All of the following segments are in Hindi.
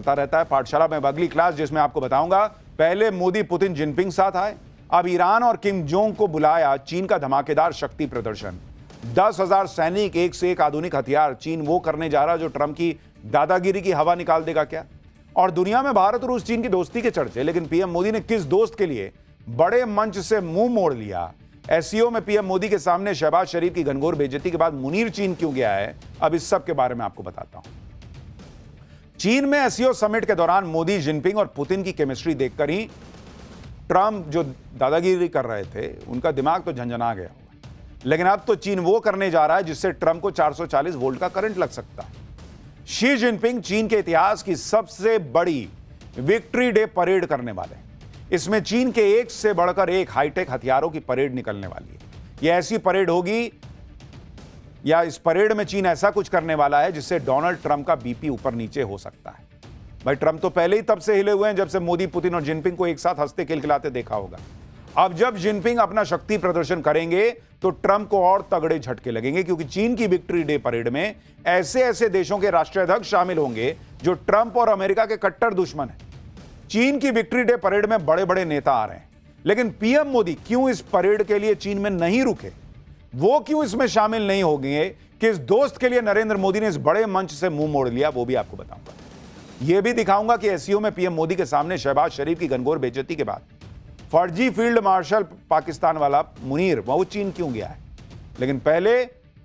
चलता रहता है पाठशाला में अगली क्लास, जिसमें आपको बताऊंगा पहले मोदी पुतिन जिनपिंग साथ आए, अब ईरान और किम जोंग को बुलाया चीन का धमाकेदार शक्ति प्रदर्शन। 10,000 सैनिक, एक से एक आधुनिक हथियार। चीन वो करने जा रहा है जो ट्रंप की दादागिरी की हवा निकाल देगा क्या? और दुनिया में भारत रूस चीन की दोस्ती के चर्चे, लेकिन पीएम मोदी ने किस दोस्त के लिए बड़े मंच से मुंह मोड़ लिया? एससीओ में पीएम मोदी के सामने शहबाज शरीफ की घनघोर बेइज्जती के बाद मुनीर चीन क्यों गया है, अब इस सब के बारे में आपको बताता हूं। चीन में एससीओ समिट के दौरान मोदी, जिनपिंग और पुतिन की केमिस्ट्री देखकर ही ट्रंप जो दादागिरी कर रहे थे उनका दिमाग तो झंझना गया होगा। लेकिन अब तो चीन वो करने जा रहा है जिससे ट्रंप को 440 वोल्ट का करंट लग सकता है। शी जिनपिंग चीन के इतिहास की सबसे बड़ी विक्ट्री डे परेड करने वाले हैं। इसमें चीन के एक से बढ़कर एक हाईटेक हथियारों की परेड निकलने वाली है। यह ऐसी परेड होगी, या इस परेड में चीन ऐसा कुछ करने वाला है जिससे डोनाल्ड ट्रंप का बीपी ऊपर नीचे हो सकता है। भाई, ट्रंप तो पहले ही तब से हिले हुए हैं जब से मोदी, पुतिन और जिनपिंग को एक साथ हंसते खिलखिलाते देखा होगा। अब जब जिनपिंग अपना शक्ति प्रदर्शन करेंगे तो ट्रंप को और तगड़े झटके लगेंगे, क्योंकि चीन की विक्ट्री डे परेड में ऐसे ऐसे देशों के राष्ट्राध्यक्ष शामिल होंगे जो ट्रंप और अमेरिका के कट्टर दुश्मन हैं। चीन की विक्ट्री डे परेड में बड़े बड़े नेता आ रहे हैं, लेकिन पीएम मोदी क्यों इस परेड के लिए चीन में नहीं रुके? वो क्यों इसमें शामिल नहीं हो गए? किस दोस्त के लिए नरेंद्र मोदी ने इस बड़े मंच से मुंह मोड़ लिया, वो भी आपको बताऊंगा। यह भी दिखाऊंगा कि एससीओ में पीएम मोदी के सामने शहबाज शरीफ की घनघोर बेइज्जती के बाद फर्जी फील्ड मार्शल पाकिस्तान वाला मुनीर, वो चीन क्यों गया है। लेकिन पहले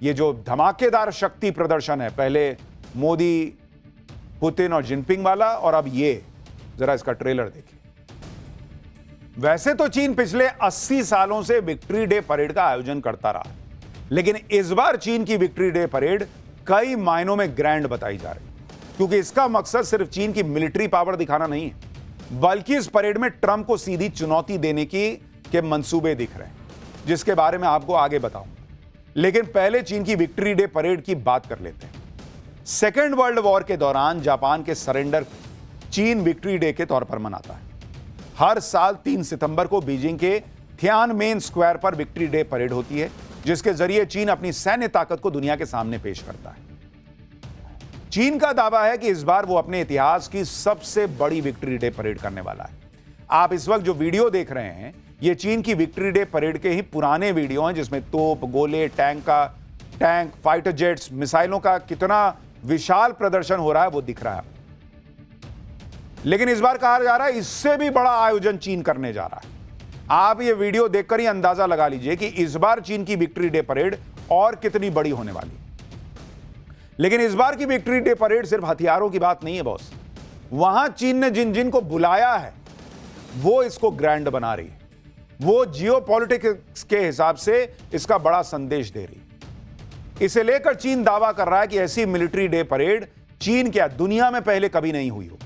ये जो धमाकेदार शक्ति प्रदर्शन है, पहले मोदी, पुतिन और जिनपिंग वाला, और अब ये जरा इसका ट्रेलर देखिए। वैसे तो चीन पिछले 80 सालों से विक्ट्री डे परेड का आयोजन करता रहा, लेकिन इस बार चीन की विक्ट्री डे परेड कई मायनों में ग्रैंड बताई जा रही, क्योंकि इसका मकसद सिर्फ चीन की मिलिट्री पावर दिखाना नहीं है, बल्कि इस परेड में ट्रंप को सीधी चुनौती देने के मंसूबे दिख रहे हैं, जिसके बारे में आपको आगे बताऊंगा। लेकिन पहले चीन की विक्ट्री डे परेड की बात कर लेते हैं। सेकेंड वर्ल्ड वॉर के दौरान जापान के सरेंडर को चीन विक्ट्री डे के तौर पर मनाता है। हर साल 3 सितंबर को बीजिंग के थियानमेन स्क्वायर पर विक्ट्री डे परेड होती है, जिसके जरिए चीन अपनी सैन्य ताकत को दुनिया के सामने पेश करता है। चीन का दावा है कि इस बार वो अपने इतिहास की सबसे बड़ी विक्ट्री डे परेड करने वाला है। आप इस वक्त जो वीडियो देख रहे हैं, ये चीन की विक्ट्री डे परेड के ही पुराने वीडियो हैं, जिसमें तोप, गोले, टैंक, फाइटर जेट्स, मिसाइलों का कितना विशाल प्रदर्शन हो रहा है वो दिख रहा है। लेकिन इस बार कहा जा रहा है इससे भी बड़ा आयोजन चीन करने जा रहा है। आप ये वीडियो देखकर ही अंदाजा लगा लीजिए कि इस बार चीन की विक्ट्री डे परेड और कितनी बड़ी होने वाली है। लेकिन इस बार की विक्ट्री डे परेड सिर्फ हथियारों की बात नहीं है बॉस। वहां चीन ने जिन जिन को बुलाया है वो इसको ग्रैंड बना रही है, वो जियोपॉलिटिक्स के हिसाब से इसका बड़ा संदेश दे रही है। इसे लेकर चीन दावा कर रहा है कि ऐसी मिलिट्री डे परेड चीन क्या दुनिया में पहले कभी नहीं हुई हो।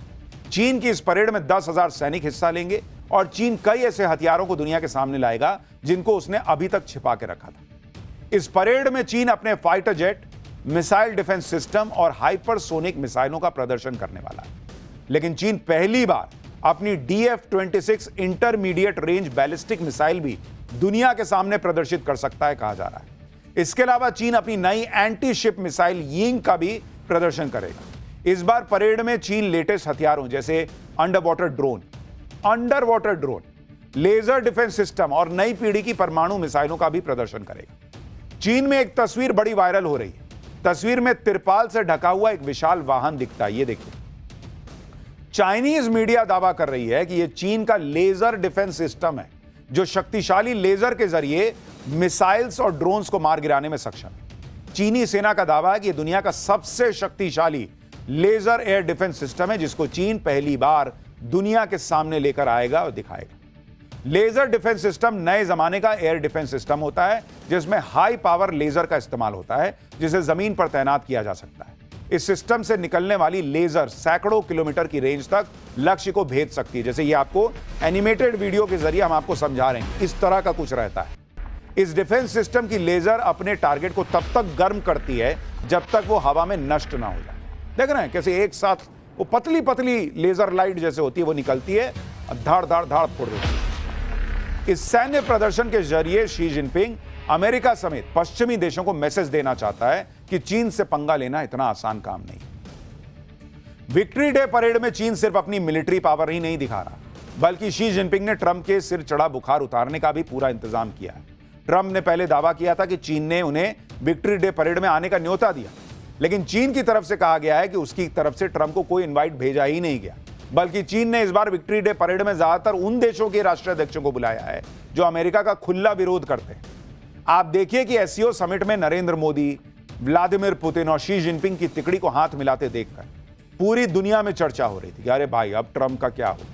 चीन की इस परेड में 10,000 सैनिक हिस्सा लेंगे और चीन कई ऐसे हथियारों को दुनिया के सामने लाएगा जिनको उसने अभी तक छिपा के रखा था। इस परेड में चीन अपने fighter jet, missile defence system और हाइपरसोनिक मिसाइलों का प्रदर्शन करने वाला है। लेकिन चीन पहली बार अपनी DF-26 intermediate range ballistic missile भी दुनिया के सामने प्रदर्शित कर सकता है, कहा जा रहा है। इसके अलावा चीन अपनी नई एंटी शिप मिसाइल यिंग का भी प्रदर्शन करेगा। इस बार परेड में चीन लेटेस्ट हथियारों जैसे underwater drone, laser defence system और नई पीढ़ी की परमाणु मिसाइलों का भी प्रदर्शन करेगा। चीन में एक तस्वीर बड़ी वायरल हो रही है। तस्वीर में तिरपाल से ढका हुआ एक विशाल वाहन दिखता है, ये देखिए। चाइनीज मीडिया दावा कर रही है कि यह चीन का लेजर डिफेंस सिस्टम है, जो शक्तिशाली लेजर के जरिए मिसाइल्स और ड्रोन्स को मार गिराने में सक्षम है। चीनी सेना का दावा है कि यह दुनिया का सबसे शक्तिशाली लेजर एयर डिफेंस सिस्टम है, जिसको चीन पहली बार दुनिया के सामने लेकर आएगा और दिखाएगा। लेजर डिफेंस सिस्टम नए जमाने का एयर डिफेंस सिस्टम होता है, जिसमें हाई पावर लेजर का इस्तेमाल होता है, जिसे जमीन पर तैनात किया जा सकता है। इस सिस्टम से निकलने वाली लेजर सैकड़ों किलोमीटर की रेंज तक लक्ष्य को भेद सकती है। जैसे ये आपको एनिमेटेड वीडियो के जरिए हम आपको समझा रहे हैं, इस तरह का कुछ रहता है। इस डिफेंस सिस्टम की लेजर अपने टारगेट को तब तक गर्म करती है जब तक वो हवा में नष्ट ना हो जाए। देख रहे हैं कैसे एक साथ वो पतली पतली लेजर लाइट जैसे होती है वो निकलती है, धाड़ धाड़ धाड़ फोड़ देती है। इस सैन्य प्रदर्शन के जरिए शी जिनपिंग अमेरिका समेत पश्चिमी देशों को मैसेज देना चाहता है कि चीन से पंगा लेना इतना आसान काम नहीं। विक्ट्री डे परेड में चीन सिर्फ अपनी मिलिट्री पावर ही नहीं दिखा रहा, बल्कि शी जिनपिंग ने ट्रंप के सिर चढ़ा बुखार उतारने का भी पूरा इंतजाम किया है। ट्रंप ने पहले दावा किया था कि चीन ने उन्हें विक्ट्री डे परेड में आने का न्योता दिया, लेकिन चीन की तरफ से कहा गया है कि उसकी तरफ से ट्रंप को कोई इनवाइट भेजा ही नहीं गया, बल्कि चीन ने इस बार विक्ट्री डे परेड में ज्यादातर उन देशों के राष्ट्राध्यक्षों को बुलाया है जो अमेरिका का खुला विरोध करते हैं। आप देखिए कि एससीओ समिट में नरेंद्र मोदी, व्लादिमीर पुतिन और शी जिनपिंग की तिकड़ी को हाथ मिलाते देखकर पूरी दुनिया में चर्चा हो रही थी कि अरे भाई अब ट्रंप का क्या होगा,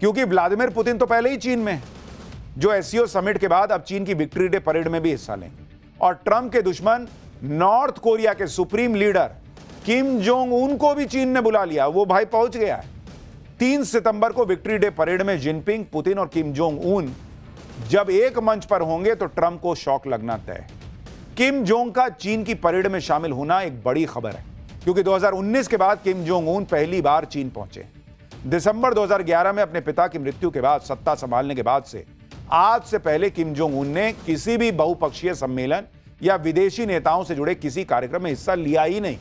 क्योंकि व्लादिमीर पुतिन तो पहले ही चीन में है, जो एससीओ समिट के बाद अब चीन की विक्ट्री डे परेड में भी हिस्सा लेंगे। और ट्रंप के दुश्मन नॉर्थ कोरिया के supreme leader Kim Jong Un को भी चीन ने बुला लिया, वो भाई पहुंच गया है। 3 सितंबर को विक्ट्री डे परेड में जिनपिंग, पुतिन और किम जोंग उन जब एक मंच पर होंगे तो ट्रंप को शॉक लगना तय है। किम जोंग का चीन की परेड में शामिल होना एक बड़ी खबर है, क्योंकि 2019 के बाद किम जोंग उन पहली बार चीन पहुंचे। दिसंबर 2011 में अपने पिता की मृत्यु के बाद सत्ता संभालने के बाद से आज से पहले किम जोंग उन ने किसी भी बहुपक्षीय सम्मेलन या विदेशी नेताओं से जुड़े किसी कार्यक्रम में हिस्सा लिया ही नहीं।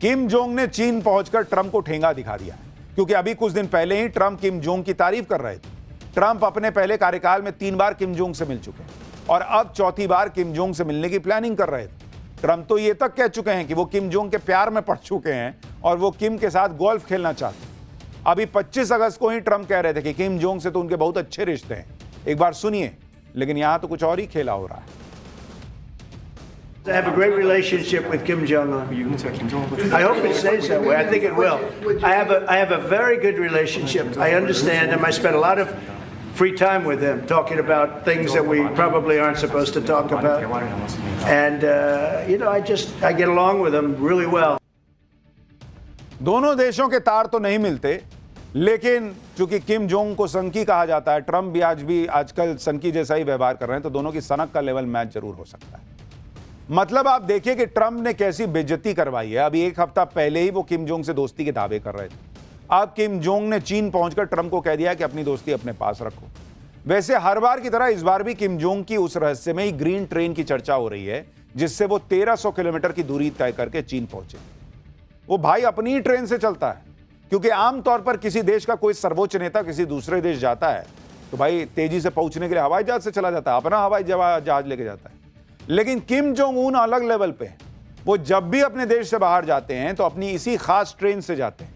किम जोंग ने चीन पहुंचकर ट्रंप को ठेंगा दिखा दिया, क्योंकि अभी कुछ दिन पहले ही ट्रंप किम जोंग की तारीफ कर रहे थे। ट्रंप अपने पहले कार्यकाल में 3 बार किम जोंग से मिल चुके हैं और अब चौथी बार किम जोंग से मिलने की प्लानिंग कर रहे थे। ट्रंप तो ये तक कह चुके हैं कि वो किम जोंग के प्यार में पड़ चुके हैं और वो किम के साथ गोल्फ खेलना चाहते हैं। अभी 25 अगस्त को ही ट्रंप कह रहे थे कि किम जोंग से तो उनके बहुत अच्छे रिश्ते हैं। एक बार सुनिए, लेकिन यहां तो कुछ और ही खेला हो रहा है। I have a great relationship with Kim Jong-un. I hope it stays that way. I think it will. I have a very good relationship. I understand him. I spent a lot of free time with him talking about things that we probably aren't supposed to talk about. And I get along with him really well. दोनों देशों के तार तो नहीं मिलते, लेकिन चूंकि किम जोंग को सनकी कहा जाता है, ट्रंप भी आजकल सनकी जैसा ही व्यवहार कर रहे हैं, तो दोनों की सनक का लेवल मैच जरूर हो सकता है। मतलब आप देखिए कि ट्रंप ने कैसी बेइज्जती करवाई है। अभी एक हफ्ता पहले ही वो किम जोंग से दोस्ती के दावे कर रहे थे, अब किम जोंग ने चीन पहुंचकर ट्रंप को कह दिया कि अपनी दोस्ती अपने पास रखो। वैसे हर बार की तरह इस बार भी किम जोंग की उस रहस्यमयी ग्रीन ट्रेन की चर्चा हो रही है, जिससे वो 1300 किलोमीटर की दूरी तय करके चीन पहुंचे। वो भाई अपनी ही ट्रेन से चलता है, क्योंकि आमतौर पर किसी देश का कोई सर्वोच्च नेता किसी दूसरे देश जाता है तो भाई तेजी से पहुंचने के लिए हवाई जहाज से चला जाता है, अपना हवाई जहाज लेके जाता है। लेकिन किम जोंग उन अलग लेवल पे हैं। वो जब भी अपने देश से बाहर जाते हैं तो अपनी इसी खास ट्रेन से जाते हैं।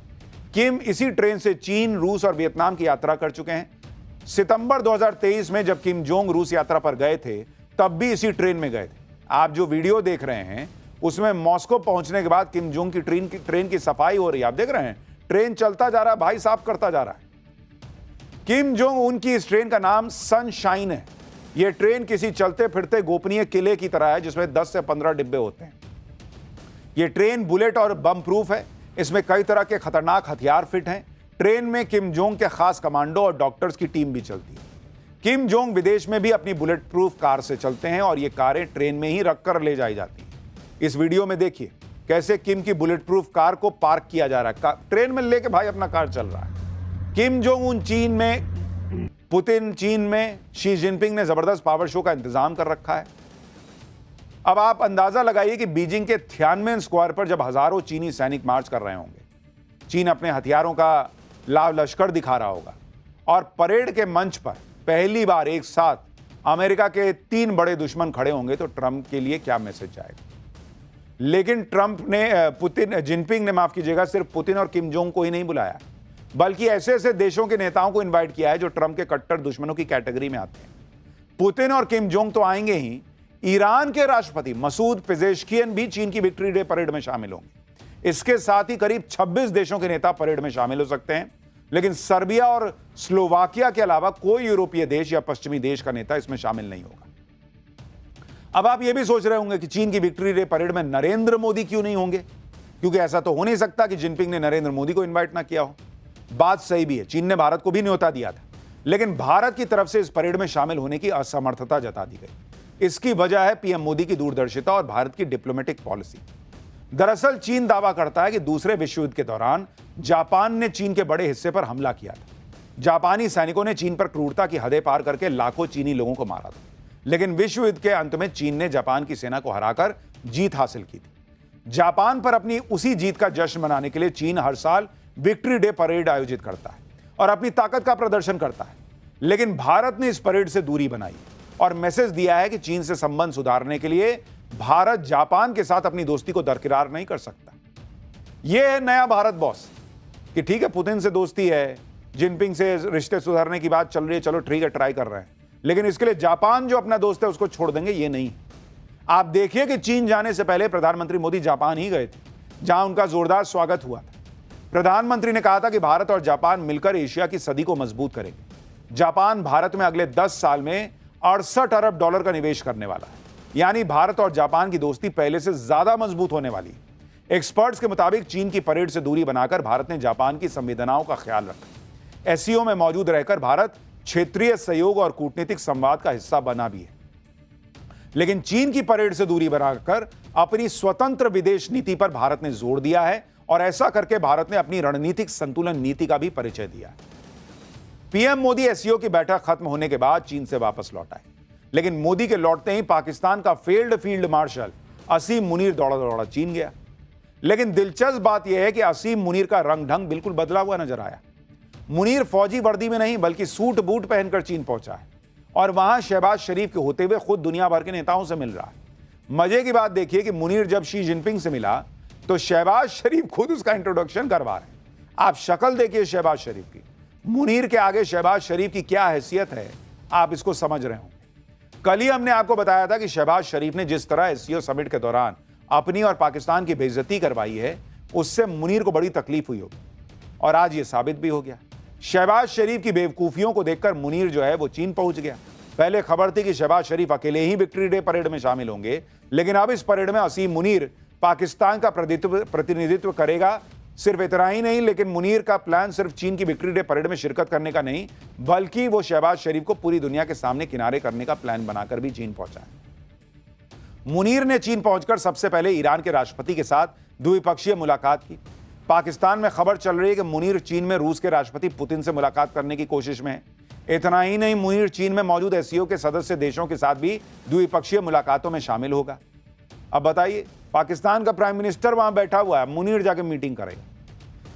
किम इसी ट्रेन से चीन, रूस और वियतनाम की यात्रा कर चुके हैं। सितंबर 2023 में जब किम जोंग रूस यात्रा पर गए थे, तब भी इसी ट्रेन में गए थे। आप जो वीडियो देख रहे हैं उसमें मॉस्को पहुंचने के बाद किम जोंग की ट्रेन की सफाई हो रही है। आप देख रहे हैं, ट्रेन चलता जा रहा है, भाई साफ करता जा रहा है। किम जोंग उनकी इस ट्रेन का नाम सनशाइन है। यह ट्रेन किसी चलते फिरते गोपनीय किले की तरह है, जिसमें 10 से 15 डिब्बे होते हैं। यह ट्रेन बुलेट और बम प्रूफ है। इसमें कई तरह के खतरनाक हथियार फिट हैं। ट्रेन में किम जोंग के खास कमांडो और डॉक्टर्स की टीम भी चलती है। किम जोंग विदेश में भी अपनी बुलेट प्रूफ कार से चलते हैं और ये कारें ट्रेन में ही रखकर ले जाई जाती हैं। इस वीडियो में देखिए कैसे किम की बुलेट प्रूफ कार को पार्क किया जा रहा है। ट्रेन में लेके भाई अपना कार चल रहा है। किम जोंग उन चीन में, पुतिन चीन में, शी जिनपिंग ने जबरदस्त पावर शो का इंतजाम कर रखा है। अब आप अंदाजा लगाइए कि बीजिंग के थियानमेन स्क्वायर पर जब हजारों चीनी सैनिक मार्च कर रहे होंगे, चीन अपने हथियारों का लाव लश्कर दिखा रहा होगा और परेड के मंच पर पहली बार एक साथ अमेरिका के 3 बड़े दुश्मन खड़े होंगे, तो ट्रंप के लिए क्या मैसेज जाएगा। लेकिन जिनपिंग ने माफ कीजिएगा, सिर्फ पुतिन और किम जोंग को ही नहीं बुलाया, बल्कि ऐसे ऐसे देशों के नेताओं को इनवाइट किया है जो ट्रंप के कट्टर दुश्मनों की कैटेगरी में आते हैं। पुतिन और किम जोंग तो आएंगे ही, ईरान के राष्ट्रपति मसूद पेजेश्कियन भी चीन की विक्ट्री डे परेड में शामिल होंगे। इसके साथ ही करीब 26 देशों के नेता परेड में शामिल हो सकते हैं, लेकिन सर्बिया और स्लोवाकिया के अलावा कोई यूरोपीय देश या पश्चिमी देश का नेता इसमें शामिल नहीं होगा। अब आप यह भी सोच रहे होंगे कि चीन की विक्ट्री डे परेड में नरेंद्र मोदी क्यों नहीं होंगे, क्योंकि ऐसा तो हो नहीं सकता कि जिनपिंग ने नरेंद्र मोदी को इन्वाइट ना किया हो। बात सही भी है, चीन ने भारत को भी न्योता दिया था, लेकिन भारत की तरफ से इस परेड में शामिल होने की असमर्थता जता दी गई। इसकी वजह है पीएम मोदी की दूरदर्शिता और भारत की डिप्लोमेटिक पॉलिसी। दरअसल चीन दावा करता है कि दूसरे विश्व युद्ध के दौरान जापान ने चीन के बड़े हिस्से पर हमला किया था। जापानी सैनिकों ने चीन पर क्रूरता की हदें पार करके लाखों चीनी लोगों को मारा था, लेकिन विश्व युद्ध के अंत में चीन ने जापान की सेना को हराकर जीत हासिल की थी। जापान पर अपनी उसी जीत का जश्न मनाने के लिए चीन हर साल विक्ट्री डे परेड आयोजित करता है और अपनी ताकत का प्रदर्शन करता है। लेकिन भारत ने इस परेड से दूरी बनाई और मैसेज दिया है कि चीन से संबंध सुधारने के लिए भारत जापान के साथ अपनी दोस्ती को दरकिरार नहीं कर सकता। यह है नया भारत बॉस कि ठीक है, पुतिन से दोस्ती है, जिनपिंग से रिश्ते सुधारने की बात चल रही है, चलो ठीक है, ट्राई कर रहे हैं, लेकिन इसके लिए जापान जो अपना दोस्त है उसको छोड़ देंगे, ये नहीं। आप देखिए कि चीन जाने से पहले प्रधानमंत्री मोदी जापान ही गए थे, जहां उनका जोरदार स्वागत हुआ था। प्रधानमंत्री ने कहा था कि भारत और जापान मिलकर एशिया की सदी को मजबूत करेंगे। जापान भारत में अगले 10 साल में 68 अरब डॉलर का निवेश करने वाला है, यानी भारत और जापान की दोस्ती पहले से ज्यादा मजबूत होने वाली है। एक्सपर्ट्स के मुताबिक चीन की परेड से दूरी बनाकर भारत ने जापान की संवेदनाओं का ख्याल रखा। एससीओ में मौजूद रहकर भारत क्षेत्रीय सहयोग और कूटनीतिक संवाद का हिस्सा बना भी है। लेकिन चीन की परेड से दूरी बनाकर अपनी स्वतंत्र विदेश नीति पर भारत ने जोर दिया है और ऐसा करके भारत ने अपनी रणनीतिक संतुलन नीति का भी परिचय दिया है। पीएम मोदी एससीओ की बैठक खत्म होने के बाद चीन से वापस लौट आए, लेकिन मोदी के लौटते ही पाकिस्तान का फेल्ड फील्ड मार्शल असीम मुनीर दौड़ा दौड़ा चीन गया। लेकिन दिलचस्प बात यह है कि असीम मुनीर का रंग ढंग बिल्कुल बदला हुआ नजर आया। मुनीर फौजी वर्दी में नहीं बल्कि सूट बूट पहनकर चीन पहुंचा है और वहां शहबाज शरीफ के होते हुए खुद दुनिया भर के नेताओं से मिल रहा है। मजे की बात देखिए कि मुनीर जब शी जिनपिंग से मिला तो शहबाज शरीफ खुद उसका इंट्रोडक्शन करवा रहे हैं। आप शक्ल देखिए शहबाज शरीफ की, मुनीर के आगे शहबाज शरीफ की क्या हैसियत है, आप इसको समझ रहे होंगे। कल ही हमने आपको बताया था कि शहबाज शरीफ ने जिस तरह एससीओ समिट के दौरान अपनी और पाकिस्तान की बेइज्जती करवाई है, उससे मुनीर को बड़ी तकलीफ हुई होगी और आज यह साबित भी हो गया। शहबाज शरीफ की बेवकूफियों को देखकर मुनीर जो है वो चीन पहुंच गया। पहले खबर थी कि शहबाज शरीफ अकेले ही विक्ट्री डे परेड में शामिल होंगे, लेकिन अब इस परेड में असीम मुनीर पाकिस्तान का प्रतिनिधित्व करेगा। सिर्फ इतना ही नहीं, लेकिन मुनीर का प्लान सिर्फ चीन की विक्ट्री डे परेड में शिरकत करने का नहीं, बल्कि वो शहबाज शरीफ को पूरी दुनिया के सामने किनारे करने का प्लान बनाकर भी चीन पहुंचा है। मुनीर ने चीन पहुंचकर सबसे पहले ईरान के राष्ट्रपति के साथ द्विपक्षीय मुलाकात की। पाकिस्तान में खबर चल रही है कि मुनीर चीन में रूस के राष्ट्रपति पुतिन से मुलाकात करने की कोशिश में है। इतना ही नहीं, मुनीर चीन में मौजूद एससीओ के सदस्य देशों के साथ भी द्विपक्षीय मुलाकातों में शामिल होगा। अब बताइए, पाकिस्तान का प्राइम मिनिस्टर वहां बैठा हुआ है, मुनीर जाके मीटिंग करेगा।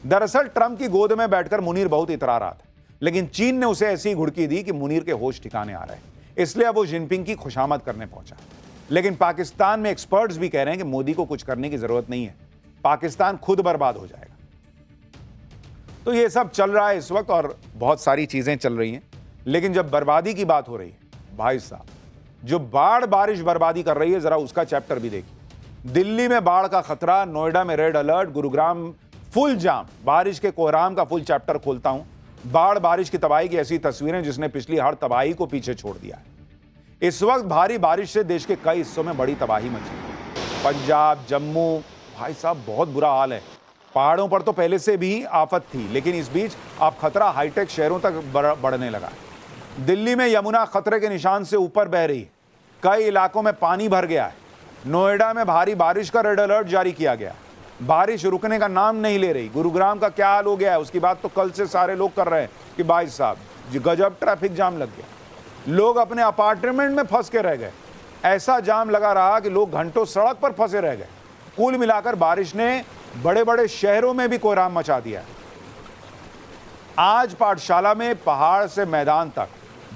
दरअसल ट्रंप की गोद में बैठकर मुनीर बहुत इतरा रहा था, लेकिन चीन ने उसे ऐसी घुड़की दी कि मुनीर के होश ठिकाने आ रहे हैं, इसलिए अब वो जिनपिंग की खुशामद करने पहुंचा। लेकिन पाकिस्तान में एक्सपर्ट्स भी कह रहे हैं कि मोदी को कुछ करने की जरूरत नहीं है, पाकिस्तान खुद बर्बाद हो जाएगा। तो ये सब चल रहा है इस वक्त और बहुत सारी चीजें चल रही हैं, लेकिन जब बर्बादी की बात हो रही है, भाई साहब, जो बाढ़ बारिश बर्बादी कर रही है, जरा उसका चैप्टर भी देखिए। दिल्ली में बाढ़ का खतरा, नोएडा में रेड अलर्ट, गुरुग्राम फुल जाम, बारिश के कोहराम का फुल चैप्टर खोलता हूं। बाढ़ बारिश की तबाही की ऐसी तस्वीरें जिसने पिछली हर तबाही को पीछे छोड़ दिया है। इस वक्त भारी बारिश से देश के कई हिस्सों में बड़ी तबाही मची है। पंजाब, जम्मू, भाई साहब बहुत बुरा हाल है। पहाड़ों पर तो पहले से भी आफत थी, लेकिन इस बीच अब खतरा हाईटेक शहरों तक बढ़ने लगा है। दिल्ली में यमुना खतरे के निशान से ऊपर बह रही है, कई इलाकों में पानी भर गया है। नोएडा में भारी बारिश का रेड अलर्ट जारी किया गया, बारिश रुकने का नाम नहीं ले रही। गुरुग्राम का क्या हाल हो गया है, उसकी बात तो कल से सारे लोग कर रहे हैं कि भाई साहब गजब ट्रैफिक जाम लग गया, लोग अपने अपार्टमेंट में फंस के रह गए। ऐसा जाम लगा रहा कि लोग घंटों सड़क पर फंसे रह गए। कुल मिलाकर बारिश ने बड़े बड़े शहरों में भी कोहराम मचा दिया। आज पाठशाला में पहाड़ से मैदान तक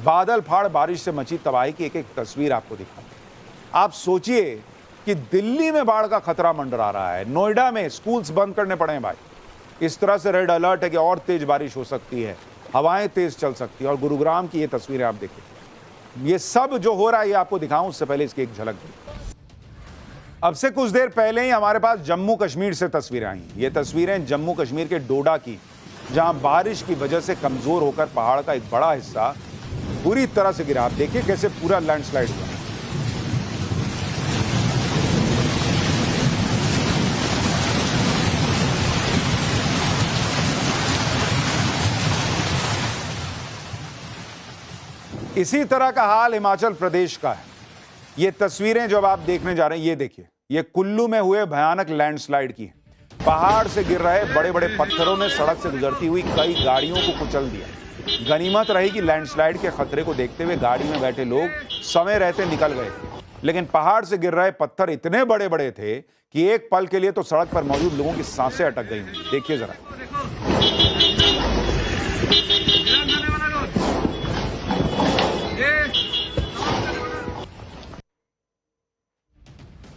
बादल फाड़ बारिश से मची तबाही की एक एक तस्वीर आपको दिखा। आप सोचिए कि दिल्ली में बाढ़ का खतरा मंडरा रहा है, नोएडा में स्कूल्स बंद करने पड़े हैं भाई। इस तरह से रेड अलर्ट है कि और तेज बारिश हो सकती है, हवाएं तेज चल सकती है। और गुरुग्राम की ये तस्वीरें आप देखिए। ये सब जो हो रहा है ये आपको दिखाऊं, उससे पहले इसकी एक झलक दी। अब से कुछ देर पहले ही हमारे पास जम्मू कश्मीर से तस्वीरें आई। ये तस्वीरें जम्मू कश्मीर के डोडा की, जहां बारिश की वजह से कमजोर होकर पहाड़ का एक बड़ा हिस्सा पूरी तरह से गिरा। आप देखिए कैसे पूरा लैंडस्लाइड हुआ। इसी तरह का हाल हिमाचल प्रदेश का है। ये तस्वीरें जो आप देखने जा रहे हैं, ये देखिए, ये कुल्लू में हुए भयानक लैंडस्लाइड की। पहाड़ से गिर रहे बड़े बड़े पत्थरों ने सड़क से गुजरती हुई कई गाड़ियों को कुचल दिया। गनीमत रही कि लैंडस्लाइड के खतरे को देखते हुए गाड़ी में बैठे लोग समय रहते निकल गए थे, लेकिन पहाड़ से गिर रहे पत्थर इतने बड़े बड़े थे कि एक पल के लिए तो सड़क पर मौजूद लोगों की सांसें अटक गई। देखिए जरा।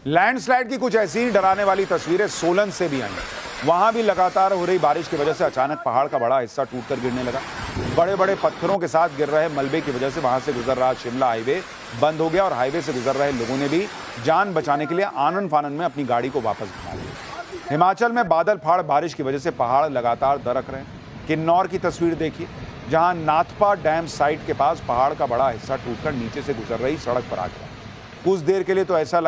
लैंडस्लाइड की कुछ ऐसी ही डराने वाली तस्वीरें सोलन से भी आई। वहां भी लगातार हो रही बारिश की वजह से अचानक पहाड़ का बड़ा हिस्सा टूटकर गिरने लगा। बड़े बड़े पत्थरों के साथ गिर रहे मलबे की वजह से वहां से गुजर रहा शिमला हाईवे बंद हो गया और हाईवे से गुजर रहे लोगों ने भी जान बचाने के लिए आनन फानन में अपनी गाड़ी को वापस घुमा लिया। हिमाचल में बादल फाड़ बारिश की वजह से पहाड़ लगातार दरक रहे हैं। किन्नौर की तस्वीर देखिए, जहां नाथपा डैम साइट के पास पहाड़ का बड़ा हिस्सा टूटकर नीचे से गुजर रही सड़क पर आ गया। कुछ देर के लिए तो ऐसा लगा